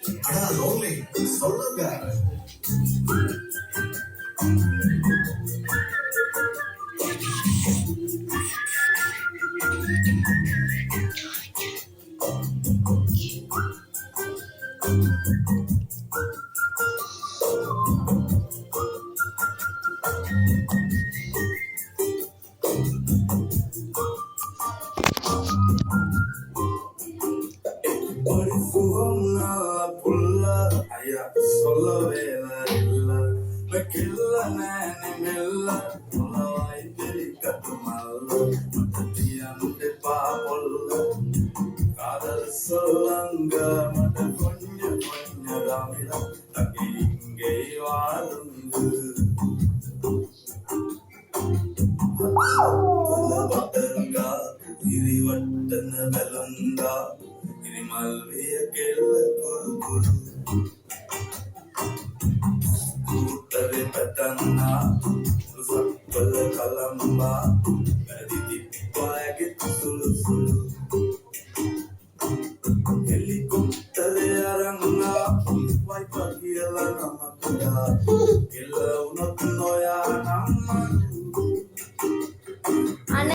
அடா லோன்லி சொல்லுங்க. ஒரு சுகம் நல்ல புள்ள ஐயா சொல்லவே இல்ல கில்ல நேனி மெல்ல புலவாய் தெரிக்கட்டு மல்ல அந்த பாபொல்ல காதல் சொல்லங்க மத கொஞ்சம் கொஞ்சதாமிடம் தங்கி இங்கே வாழுந்து பட்டருங்கா இது வட்டன வெலங்கா இது மல்விய கெல்ல கொடு கொடு கூட்டரை பெத்தன்னா சக்கல கலம்பா கதி திப்பாயகி சுಳು ಸುಳು ಹೆಲಿಕಾಪ್ಟರ್ ಅರಂಗ ವಾಯ್ಪಾಗಿ ಎಲ್ಲ ನಮ್ಮ ಎಲ್ಲ ಉನ್ನತ ನೋಯ ನಮ್ಮ